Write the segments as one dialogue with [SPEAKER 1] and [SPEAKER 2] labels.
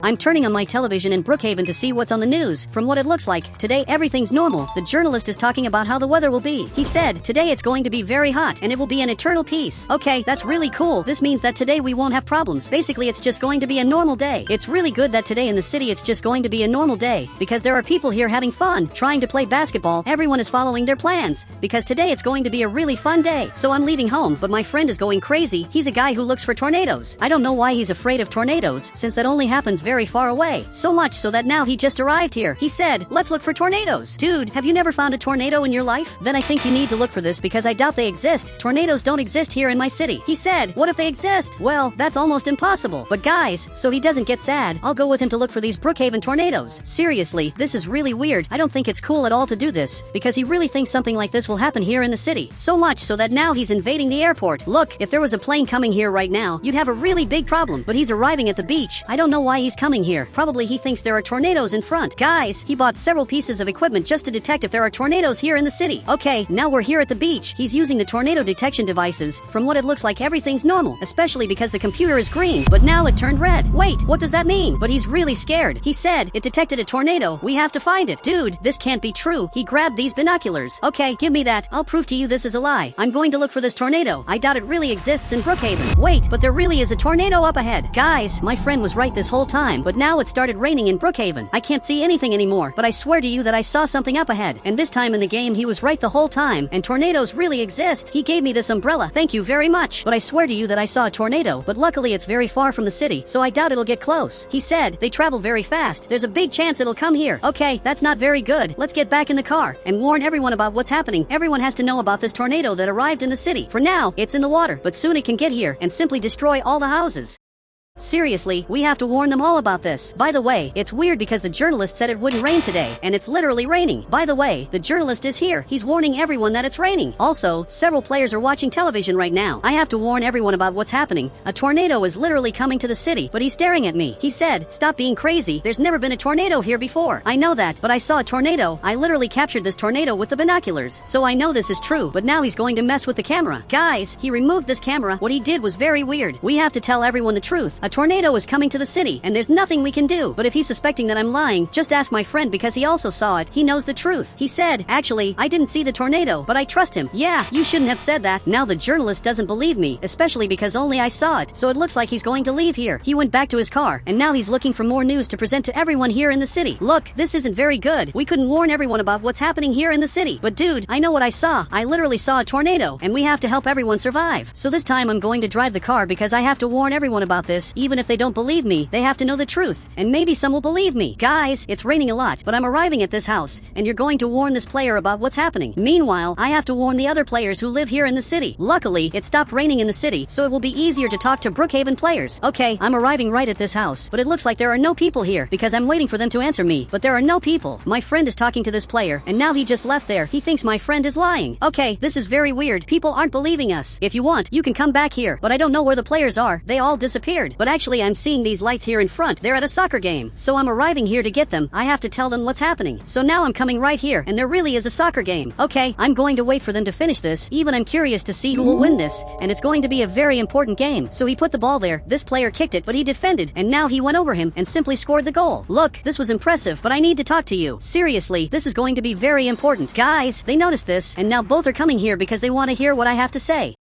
[SPEAKER 1] I'm turning on my television in Brookhaven to see what's on the news. From what it looks like, today everything's normal. The journalist is talking about how the weather will be. He said, today it's going to be very hot and it will be an eternal peace. Okay, that's really cool. This means that today we won't have problems. Basically, it's just going to be a normal day. It's really good that today in the city it's just going to be a normal day because there are people here having fun, trying to play basketball. Everyone is following their plans because today it's going to be a really fun day. So I'm leaving home, but my friend is going crazy. He's a guy who looks for tornadoes. I don't know why he's afraid of tornadoes since that only happens very far away. So much so that now he just arrived here. He said, let's look for tornadoes. Dude, have you never found a tornado in your life? Then I think you need to look for this because I doubt they exist. Tornadoes don't exist here in my city. He said, what if they exist? Well, that's almost impossible. But guys, so he doesn't get sad, I'll go with him to look for these Brookhaven tornadoes. Seriously, this is really weird. I don't think it's cool at all to do this because he really thinks something like this will happen here in the city. So much so that now he's invading the airport. Look, if there was a plane coming here right now, you'd have a really big problem. But he's arriving at the beach. I don't know why he's coming here. Probably he thinks there are tornadoes in front. Guys, he bought several pieces of equipment just to detect if there are tornadoes here in the city. Okay, now we're here at the beach. He's using the tornado detection devices. From what it looks like, everything's normal, especially because the computer is green, but now it turned red. Wait, what does that mean? But he's really scared. He said, it detected a tornado. We have to find it. Dude, this can't be true. He grabbed these binoculars. Okay, give me that. I'll prove to you this is a lie. I'm going to look for this tornado. I doubt it really exists in Brookhaven. Wait, but there really is a tornado up ahead. Guys, my friend was right this whole time, but now it started raining in Brookhaven. I can't see anything anymore, but I swear to you that I saw something up ahead. And this time in the game, he was right the whole time, and tornadoes really exist. He gave me this umbrella. Thank you very much. But I swear to you that I saw a tornado, but luckily it's very far from the city, so I doubt it'll get close. He said, they travel very fast. There's a big chance it'll come here. Okay, that's not very good. Let's get back in the car and warn everyone about what's happening. Everyone has to know about this tornado that arrived in the city. For now, it's in the water, but soon it can get here and simply destroy all the houses. Seriously, we have to warn them all about this. By the way, it's weird because the journalist said it wouldn't rain today, and it's literally raining. By the way, the journalist is here. He's warning everyone that it's raining. Also, several players are watching television right now. I have to warn everyone about what's happening. A tornado is literally coming to the city, but he's staring at me. He said, stop being crazy. There's never been a tornado here before. I know that, but I saw a tornado. I literally captured this tornado with the binoculars. So I know this is true, but now he's going to mess with the camera. Guys, he removed this camera. What he did was very weird. We have to tell everyone the truth. A tornado is coming to the city, and there's nothing we can do. But if he's suspecting that I'm lying, just ask my friend because he also saw it. He knows the truth. He said, actually, I didn't see the tornado, but I trust him. Yeah, you shouldn't have said that. Now the journalist doesn't believe me, especially because only I saw it. So it looks like he's going to leave here. He went back to his car, and now he's looking for more news to present to everyone here in the city. Look, this isn't very good. We couldn't warn everyone about what's happening here in the city. But dude, I know what I saw. I literally saw a tornado, and we have to help everyone survive. So this time I'm going to drive the car because I have to warn everyone about this. Even if they don't believe me, they have to know the truth, and maybe some will believe me. Guys, it's raining a lot, but I'm arriving at this house, and you're going to warn this player about what's happening. Meanwhile, I have to warn the other players who live here in the city. Luckily, it stopped raining in the city, so it will be easier to talk to Brookhaven players. Okay, I'm arriving right at this house, but it looks like there are no people here because I'm waiting for them to answer me, but there are no people. My friend is talking to this player, and now he just left there. He thinks my friend is lying. Okay, this is very weird. People aren't believing us. If you want, you can come back here, but I don't know where the players are. They all disappeared. But actually, I'm seeing these lights here in front. They're at a soccer game. So I'm arriving here to get them. I have to tell them what's happening. So now I'm coming right here, and there really is a soccer game. Okay, I'm going to wait for them to finish this. Even I'm curious to see who will win this, and it's going to be a very important game. So he put the ball there. This player kicked it, but he defended, and now he went over him and simply scored the goal. Look, this was impressive, but I need to talk to you. Seriously, this is going to be very important. Guys, they noticed this, and now both are coming here because they want to hear what I have to say.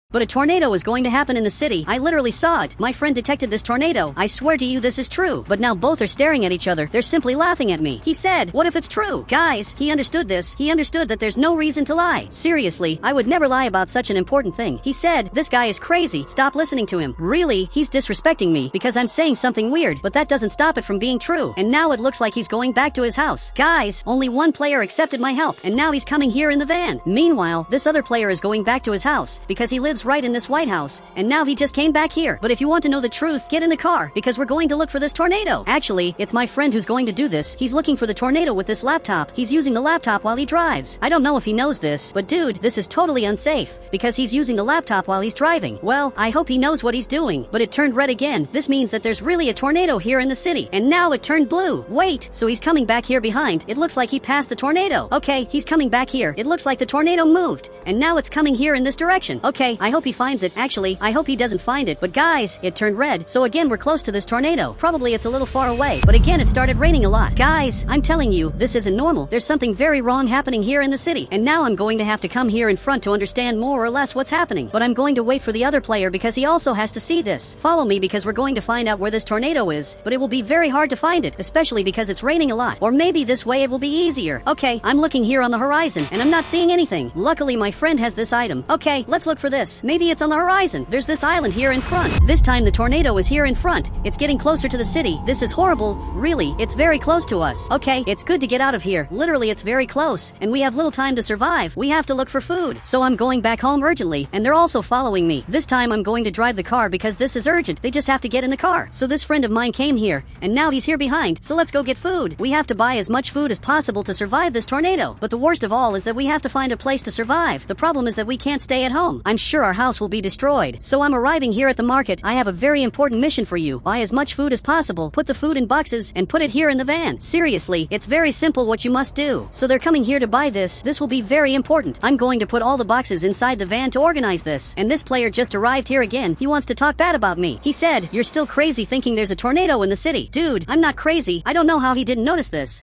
[SPEAKER 1] But a tornado is going to happen in the city. I literally saw it. My friend detected this tornado. I swear to you this is true. But now both are staring at each other. They're simply laughing at me. He said, what if it's true? Guys, he understood this. He understood that there's no reason to lie. Seriously, I would never lie about such an important thing. He said, this guy is crazy. Stop listening to him. Really, he's disrespecting me because I'm saying something weird, but that doesn't stop it from being true. And now it looks like he's going back to his house. Guys, only one player accepted my help, and now he's coming here in the van. Meanwhile, this other player is going back to his house because he lives right in this White House, and now he just came back here. But if you want to know the truth, get in the car because we're going to look for this tornado. Actually, it's my friend who's going to do this. He's looking for the tornado with this laptop. He's using the laptop while he drives. I don't know if he knows this, but dude, this is totally unsafe because he's using the laptop while he's driving. Well, I hope he knows what he's doing. But it turned red again. This means that there's really a tornado here in the city, and now it turned blue. Wait, so he's coming back here behind. It looks like he passed the tornado. Okay, he's coming back here. It looks like the tornado moved, and now it's coming here in this direction. Okay, I hope he finds it. Actually, I hope he doesn't find it. But guys, it turned red. So again, we're close to this tornado. Probably it's a little far away. But again, it started raining a lot. Guys, I'm telling you, this isn't normal. There's something very wrong happening here in the city. And now I'm going to have to come here in front to understand more or less what's happening. But I'm going to wait for the other player because he also has to see this. Follow me because we're going to find out where this tornado is. But it will be very hard to find it, especially because it's raining a lot. Or maybe this way it will be easier. Okay, I'm looking here on the horizon and I'm not seeing anything. Luckily, my friend has this item. Okay, let's look for this. Maybe it's on the horizon. There's this island here in front. This time the tornado is here in front. It's getting closer to the city. This is horrible. Really, it's very close to us. Okay, it's good to get out of here. Literally, it's very close. And we have little time to survive. We have to look for food. So I'm going back home urgently. And they're also following me. This time I'm going to drive the car because this is urgent. They just have to get in the car. So this friend of mine came here. And now he's here behind. So let's go get food. We have to buy as much food as possible to survive this tornado. But the worst of all is that we have to find a place to survive. The problem is that we can't stay at home. I'm sure our house will be destroyed. So I'm arriving here at the market. I have a very important mission for you. Buy as much food as possible. Put the food in boxes and put it here in the van. Seriously, it's very simple what you must do. So they're coming here to buy this. This will be very important. I'm going to put all the boxes inside the van to organize this. And this player just arrived here again. He wants to talk bad about me. He said, "You're still crazy thinking there's a tornado in the city." Dude, I'm not crazy. I don't know how he didn't notice this.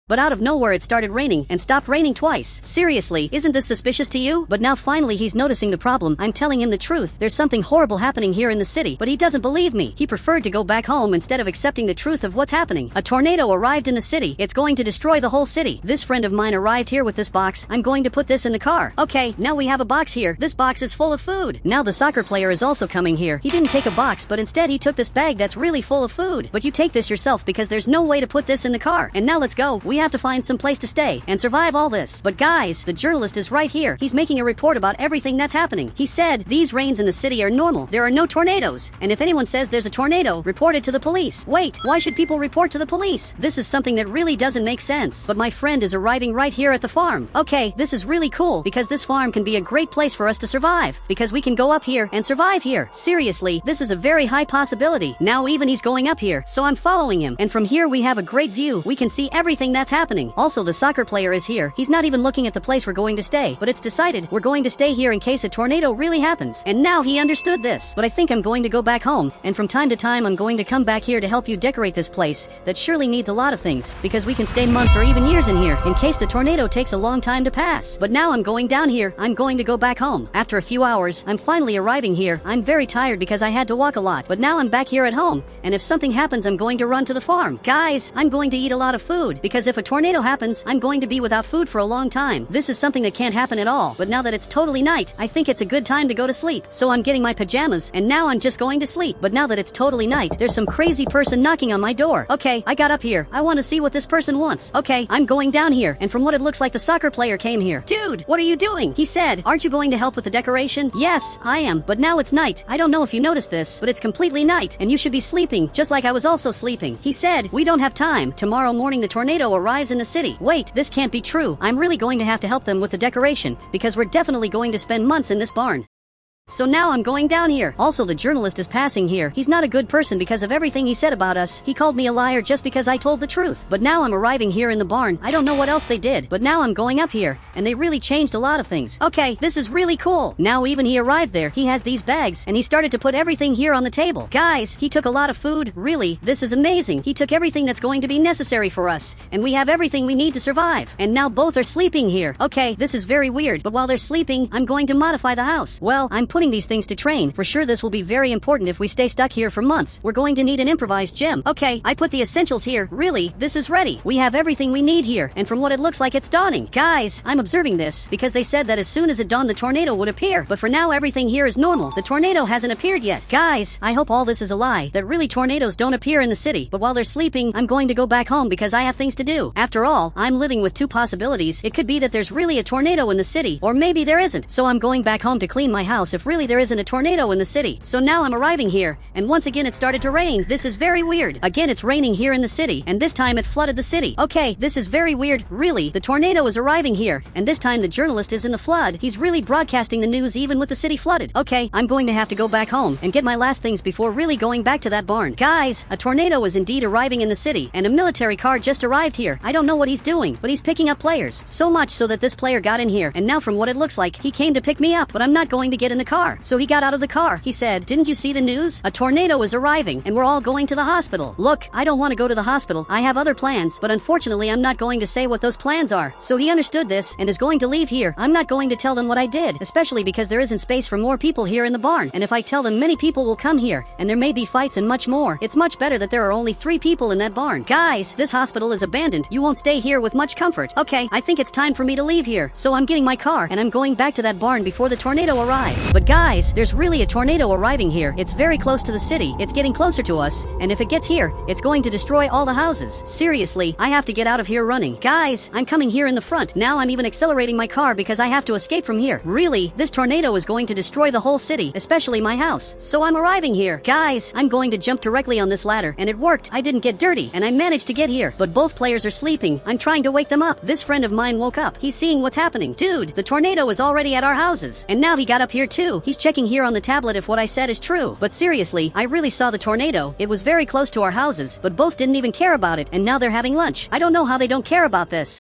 [SPEAKER 1] But out of nowhere it started raining and stopped raining twice. Seriously, isn't this suspicious to you? But now finally he's noticing the problem. I'm telling him the truth. There's something horrible happening here in the city, but he doesn't believe me. He preferred to go back home instead of accepting the truth of what's happening. A tornado arrived in the city. It's going to destroy the whole city. This friend of mine arrived here with this box. I'm going to put this in the car. Okay, now we have a box here. This box is full of food. Now the soccer player is also coming here. He didn't take a box, but instead he took this bag that's really full of food. But you take this yourself because there's no way to put this in the car. And now let's go. We have to find some place to stay and survive all this. But guys, the journalist is right here. He's making a report about everything that's happening. He said, these rains in the city are normal. There are no tornadoes. And if anyone says there's a tornado, report it to the police. Wait, why should people report to the police? This is something that really doesn't make sense. But my friend is arriving right here at the farm. Okay, this is really cool because this farm can be a great place for us to survive because we can go up here and survive here. Seriously, this is a very high possibility. Now even he's going up here, so I'm following him. And from here we have a great view. We can see everything that's happening. Also, the soccer player is here. He's not even looking at the place we're going to stay, but it's decided we're going to stay here in case a tornado really happens. And now he understood this. But I think I'm going to go back home, and from time to time I'm going to come back here to help you decorate this place that surely needs a lot of things, because we can stay months or even years in here in case the tornado takes a long time to pass. But now I'm going down here. I'm going to go back home. After a few hours, I'm finally arriving here. I'm very tired because I had to walk a lot, but now I'm back here at home, and if something happens I'm going to run to the farm. Guys, I'm going to eat a lot of food, because if a tornado happens, I'm going to be without food for a long time. This is something that can't happen at all. But now that it's totally night, I think it's a good time to go to sleep. So I'm getting my pajamas, and now I'm just going to sleep. But now that it's totally night, there's some crazy person knocking on my door. Okay, I got up here. I want to see what this person wants. Okay, I'm going down here, and from what it looks like, the soccer player came here. Dude, what are you doing? He said, aren't you going to help with the decoration? Yes, I am. But now it's night. I don't know if you noticed this, but it's completely night, and you should be sleeping, just like I was also sleeping. He said, we don't have time. Tomorrow morning the tornado arrives in the city. Wait, this can't be true. I'm really going to have to help them with the decoration, because we're definitely going to spend months in this barn. So now I'm going down here. Also, the journalist is passing here. He's not a good person because of everything he said about us. He called me a liar just because I told the truth. But now I'm arriving here in the barn. I don't know what else they did, but now I'm going up here, and they really changed a lot of things. Okay, this is really cool. Now even he arrived there. He has these bags, and he started to put everything here on the table. Guys, he took a lot of food. Really, this is amazing. He took everything that's going to be necessary for us, and we have everything we need to survive. And now both are sleeping here. Okay, this is very weird, but while they're sleeping, I'm going to modify the house. Well, I'm putting these things to train. For sure this will be very important if we stay stuck here for months. We're going to need an improvised gym. Okay, I put the essentials here. Really, this is ready. We have everything we need here, and from what it looks like, it's dawning. Guys, I'm observing this because they said that as soon as it dawned the tornado would appear, but for now everything here is normal. The tornado hasn't appeared yet. Guys, I hope all this is a lie, that really tornadoes don't appear in the city, but while they're sleeping, I'm going to go back home because I have things to do. After all, I'm living with two possibilities. It could be that there's really a tornado in the city, or maybe there isn't. So I'm going back home to clean my house if really there isn't a tornado in the city. So now I'm arriving here, and once again it started to rain. This is very weird. Again, it's raining here in the city, and this time it flooded the city. Okay, this is very weird. Really, the tornado is arriving here, and this time the journalist is in the flood. He's really broadcasting the news even with the city flooded. Okay, I'm going to have to go back home and get my last things before really going back to that barn. Guys, a tornado is indeed arriving in the city, and a military car just arrived here. I don't know what he's doing, but he's picking up players. So much so that this player got in here, and now from what it looks like, he came to pick me up, but I'm not going to get in the car. So he got out of the car. He said, "Didn't you see the news? A tornado is arriving and we're all going to the hospital." Look, I don't want to go to the hospital. I have other plans, but unfortunately I'm not going to say what those plans are. So he understood this and is going to leave here. I'm not going to tell them what I did, especially because there isn't space for more people here in the barn. And if I tell them, many people will come here and there may be fights and much more. It's much better that there are only 3 people in that barn. Guys, this hospital is abandoned. You won't stay here with much comfort. Okay, I think it's time for me to leave here. So I'm getting my car and I'm going back to that barn before the tornado arrives. But guys, there's really a tornado arriving here. It's very close to the city. It's getting closer to us. And if it gets here, it's going to destroy all the houses. Seriously, I have to get out of here running. Guys, I'm coming here in the front. Now I'm even accelerating my car because I have to escape from here. Really, this tornado is going to destroy the whole city, especially my house. So I'm arriving here. Guys, I'm going to jump directly on this ladder, and it worked. I didn't get dirty, and I managed to get here. But both players are sleeping. I'm trying to wake them up. This friend of mine woke up. He's seeing what's happening. Dude, the tornado is already at our houses. And now he got up here too. He's checking here on the tablet if what I said is true. But seriously, I really saw the tornado. It was very close to our houses, but both didn't even care about it, and now they're having lunch. I don't know how they don't care about this.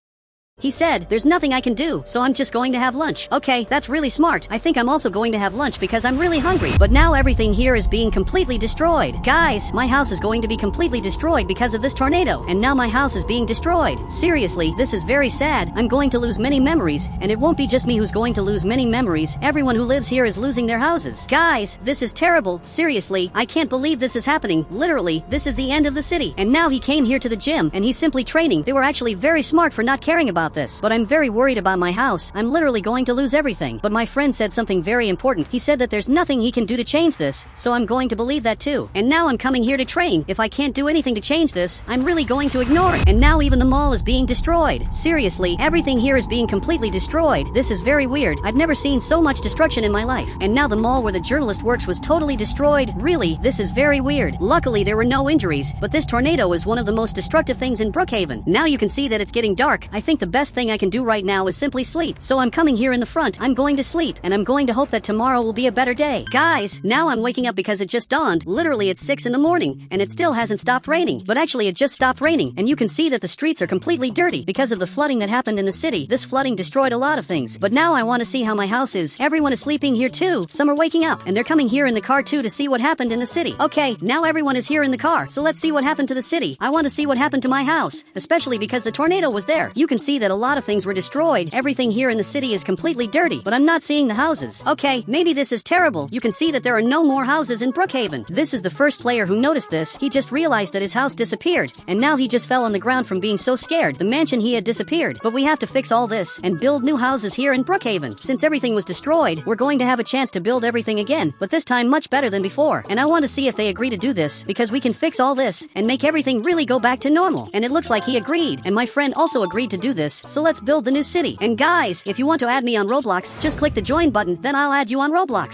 [SPEAKER 1] He said, "There's nothing I can do, so I'm just going to have lunch." Okay, that's really smart. I think I'm also going to have lunch because I'm really hungry. But now everything here is being completely destroyed. Guys, my house is going to be completely destroyed because of this tornado. And now my house is being destroyed. Seriously, this is very sad. I'm going to lose many memories. And it won't be just me who's going to lose many memories. Everyone who lives here is losing their houses. Guys, this is terrible. Seriously, I can't believe this is happening. Literally, this is the end of the city. And now he came here to the gym and he's simply training. They were actually very smart for not caring about this. But I'm very worried about my house. I'm literally going to lose everything. But my friend said something very important. He said that there's nothing he can do to change this. So I'm going to believe that too. And now I'm coming here to train. If I can't do anything to change this, I'm really going to ignore it. And now even the mall is being destroyed. Seriously, everything here is being completely destroyed. This is very weird. I've never seen so much destruction in my life. And now the mall where the journalist works was totally destroyed. Really, this is very weird. Luckily, there were no injuries, but this tornado is one of the most destructive things in Brookhaven. Now you can see that it's getting dark. I think the best thing I can do right now is simply sleep. So I'm coming here in the front. I'm going to sleep, and I'm going to hope that tomorrow will be a better day. Guys, now I'm waking up because it just dawned. Literally, it's 6 in the morning, and it still hasn't stopped raining. But actually, it just stopped raining, and you can see that the streets are completely dirty because of the flooding that happened in the city. This flooding destroyed a lot of things. But now I want to see how my house is. Everyone is sleeping here too. Some are waking up, and they're coming here in the car too to see what happened in the city. Okay, now everyone is here in the car, so let's see what happened to the city. I want to see what happened to my house, especially because the tornado was there. You can see that a lot of things were destroyed. Everything here in the city is completely dirty, but I'm not seeing the houses. Okay, maybe this is terrible. You can see that there are no more houses in Brookhaven. This is the first player who noticed this. He just realized that his house disappeared, and now he just fell on the ground from being so scared. The mansion he had disappeared. But we have to fix all this and build new houses here in Brookhaven. Since everything was destroyed, we're going to have a chance to build everything again, but this time much better than before. And I want to see if they agree to do this, because we can fix all this and make everything really go back to normal. And it looks like he agreed, and my friend also agreed to do this, so let's build the new city. And guys, if you want to add me on Roblox, just click the join button, then I'll add you on Roblox.